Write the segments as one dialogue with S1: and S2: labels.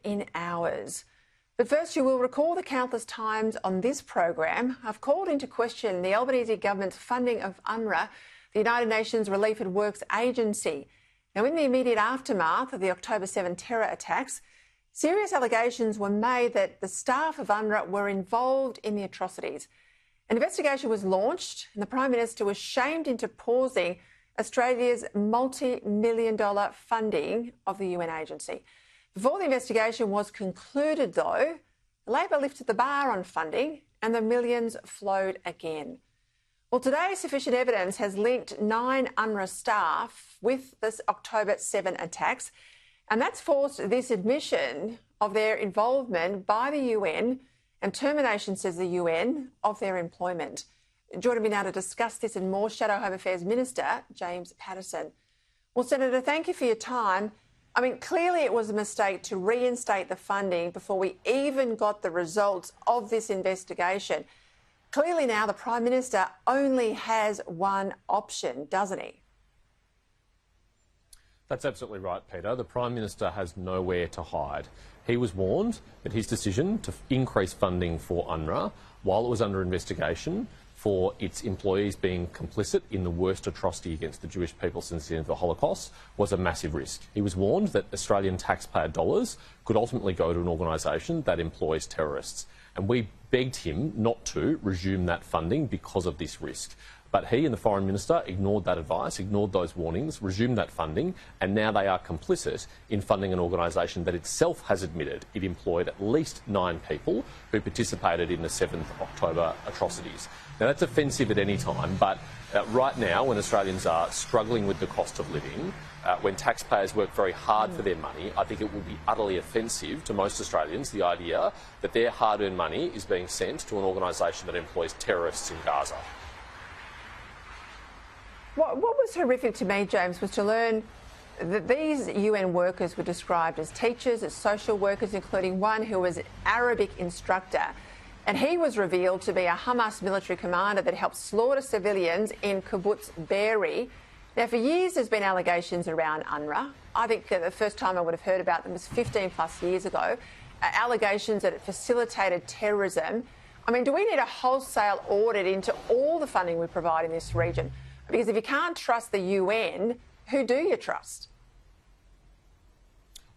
S1: in hours. But first, you will recall the countless times on this program I've called into question the Albanese government's funding of UNRWA, the United Nations Relief and Works Agency. Now, in the immediate aftermath of the October 7 terror attacks, serious allegations were made that the staff of UNRWA were involved in the atrocities. An investigation was launched and the Prime Minister was shamed into pausing Australia's multi-million-dollar funding of the UN agency. Before the investigation was concluded, though, Labor lifted the bar on funding and the millions flowed again. Well, today, sufficient evidence has linked 9 UNRWA staff with this October 7 attacks, and that's forced this admission of their involvement by the UN and termination, says the UN, of their employment. Joining me now to discuss this and more, Shadow Home Affairs Minister James Paterson. Well, Senator, thank you for your time. I mean, clearly it was a mistake to reinstate the funding before we even got the results of this investigation. Clearly now the Prime Minister only has one option, doesn't he?
S2: That's absolutely right, Peter. The Prime Minister has nowhere to hide. He was warned that his decision to increase funding for UNRWA while it was under investigation for its employees being complicit in the worst atrocity against the Jewish people since the end of the Holocaust was a massive risk. He was warned that Australian taxpayer dollars could ultimately go to an organisation that employs terrorists. And we begged him not to resume that funding because of this risk. But he and the Foreign Minister ignored that advice, ignored those warnings, resumed that funding, and now they are complicit in funding an organisation that itself has admitted it employed at least 9 people who participated in the 7th October atrocities. Now, that's offensive at any time, but right now, when Australians are struggling with the cost of living, when taxpayers work very hard for their money, I think it will be utterly offensive to most Australians, the idea that their hard-earned money is being sent to an organisation that employs terrorists in Gaza.
S1: What was horrific to me, James, was to learn that these UN workers were described as teachers, as social workers, including one who was an Arabic instructor. And he was revealed to be a Hamas military commander that helped slaughter civilians in Kibbutz Be'eri. Now, for years there's been allegations around UNRWA. I think the first time I would have heard about them was 15 plus years ago. Allegations that it facilitated terrorism. I mean, do we need a wholesale audit into all the funding we provide in this region? Because if you can't trust the UN, who do you trust?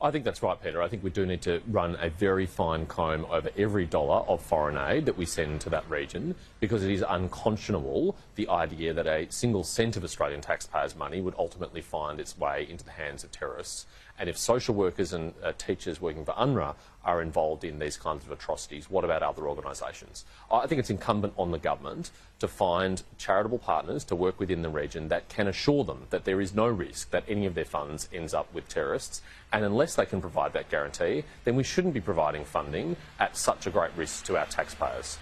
S2: I think that's right, Peter. I think we do need to run a very fine comb over every dollar of foreign aid that we send to that region, because it is unconscionable the idea that a single cent of Australian taxpayers' money would ultimately find its way into the hands of terrorists. And if social workers and teachers working for UNRWA are involved in these kinds of atrocities, what about other organisations? I think it's incumbent on the government to find charitable partners to work within the region that can assure them that there is no risk that any of their funds ends up with terrorists. And unless they can provide that guarantee, then we shouldn't be providing funding at such a great risk to our taxpayers.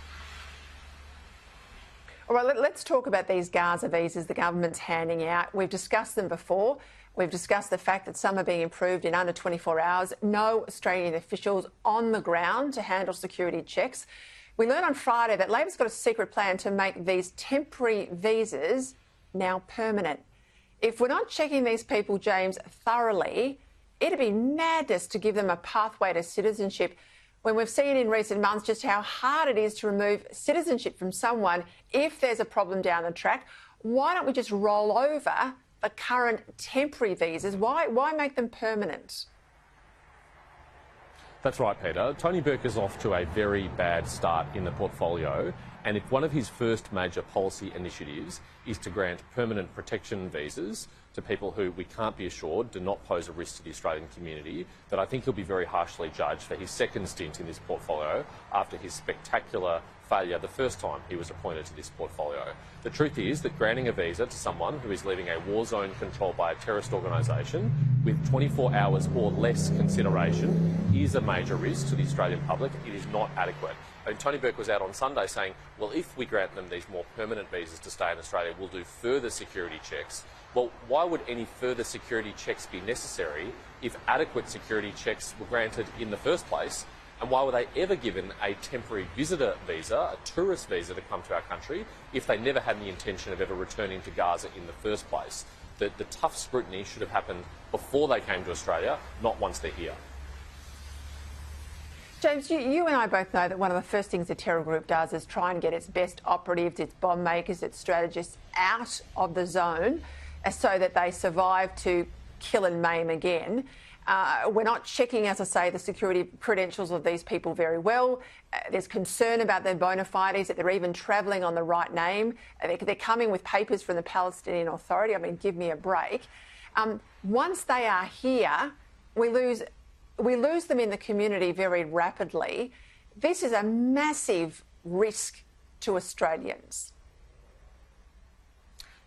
S1: All right, let's talk about these Gaza visas the government's handing out. We've discussed them before. We've discussed the fact that some are being approved in under 24 hours. No Australian officials on the ground to handle security checks. We learned on Friday that Labor's got a secret plan to make these temporary visas now permanent. If we're not checking these people, James, thoroughly, it'd be madness to give them a pathway to citizenship when we've seen in recent months just how hard it is to remove citizenship from someone if there's a problem down the track. Why don't we just roll over the current temporary visas? Why make them permanent?
S2: That's right, Peter. Tony Burke is off to a very bad start in the portfolio, and if one of his first major policy initiatives is to grant permanent protection visas to people who we can't be assured do not pose a risk to the Australian community, then I think he'll be very harshly judged for his second stint in this portfolio after his spectacular failure the first time he was appointed to this portfolio. The truth is that granting a visa to someone who is leaving a war zone controlled by a terrorist organisation with 24 hours or less consideration is a major risk to the Australian public. It is not adequate. And Tony Burke was out on Sunday saying, well, if we grant them these more permanent visas to stay in Australia, we'll do further security checks. Well, why would any further security checks be necessary if adequate security checks were granted in the first place? And why were they ever given a temporary visitor visa, a tourist visa to come to our country, if they never had the intention of ever returning to Gaza in the first place? The tough scrutiny should have happened before they came to Australia, not once they're here.
S1: James, you and I both know that one of the first things a terror group does is try and get its best operatives, its bomb makers, its strategists out of the zone so that they survive to kill and maim again. We're not checking, as I say, the security credentials of these people very well. There's concern about their bona fides, that they're even travelling on the right name. They're coming with papers from the Palestinian Authority. I mean, give me a break. Once they are here, we lose them in the community very rapidly. This is a massive risk to Australians.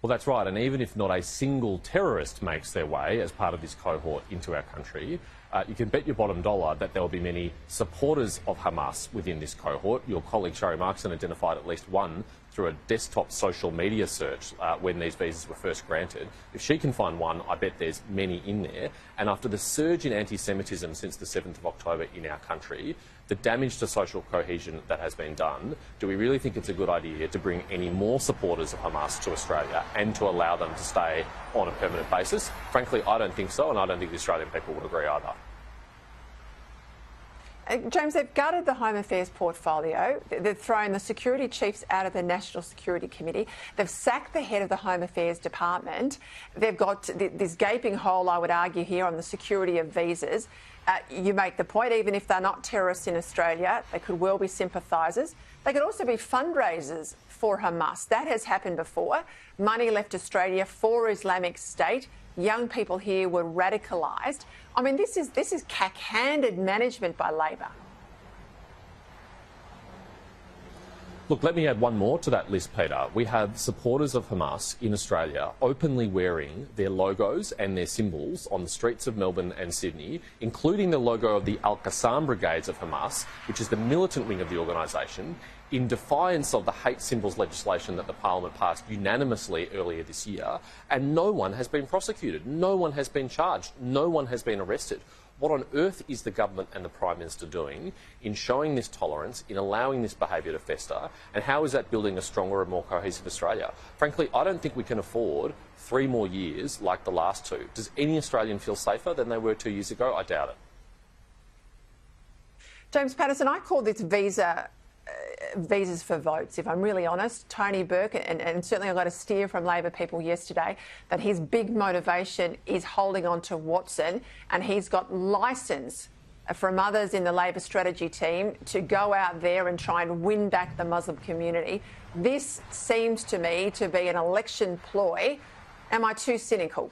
S2: Well, that's right. And even if not a single terrorist makes their way as part of this cohort into our country, you can bet your bottom dollar that there will be many supporters of Hamas within this cohort. Your colleague Sherry Markson identified at least one through a desktop social media search when these visas were first granted. If she can find one, I bet there's many in there. And after the surge in anti-Semitism since the 7th of October in our country, the damage to social cohesion that has been done, do we really think it's a good idea to bring any more supporters of Hamas to Australia and to allow them to stay on a permanent basis? Frankly, I don't think so, and I don't think the Australian people would agree either.
S1: James, they've gutted the Home Affairs portfolio. They've thrown the security chiefs out of the National Security Committee. They've sacked the head of the Home Affairs Department. They've got this gaping hole, I would argue, here on the security of visas. You make the point, even if they're not terrorists in Australia, they could well be sympathisers. They could also be fundraisers for Hamas. That has happened before. Money left Australia for Islamic State. Young people here were radicalised. I mean, this is cack-handed management by Labor.
S2: Look, let me add one more to that list, Peter. We have supporters of Hamas in Australia openly wearing their logos and their symbols on the streets of Melbourne and Sydney, including the logo of the Al-Qassam Brigades of Hamas, which is the militant wing of the organisation, in defiance of the hate symbols legislation that the Parliament passed unanimously earlier this year. And no one has been prosecuted. No one has been charged. No one has been arrested. What on earth is the government and the Prime Minister doing in showing this tolerance, in allowing this behaviour to fester, and how is that building a stronger and more cohesive Australia? Frankly, I don't think we can afford 3 more years like the last 2. Does any Australian feel safer than they were 2 years ago? I doubt it.
S1: James Patterson, I call this visas for votes, if I'm really honest. Tony Burke, and certainly I got a steer from Labor people yesterday that his big motivation is holding on to Watson, and he's got licence from others in the Labor strategy team to go out there and try and win back the Muslim community. This seems to me to be an election ploy. Am I too cynical?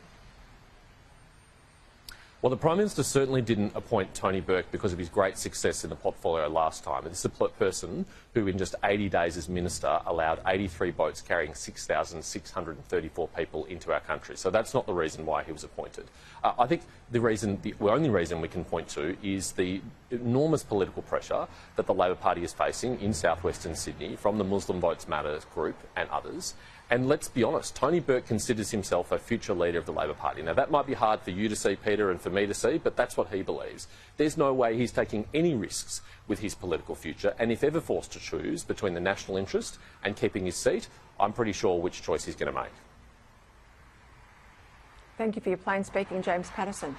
S2: Well, the Prime Minister certainly didn't appoint Tony Burke because of his great success in the portfolio last time. This is a person who, in just 80 days as Minister, allowed 83 boats carrying 6,634 people into our country. So that's not the reason why he was appointed. I think the only reason we can point to is the enormous political pressure that the Labor Party is facing in southwestern Sydney from the Muslim Votes Matters group and others. And let's be honest, Tony Burke considers himself a future leader of the Labor Party. Now, that might be hard for you to see, Peter, and for me to see, but that's what he believes. There's no way he's taking any risks with his political future, and if ever forced to choose between the national interest and keeping his seat, I'm pretty sure which choice he's going to make.
S1: Thank you for your plain speaking, James Patterson.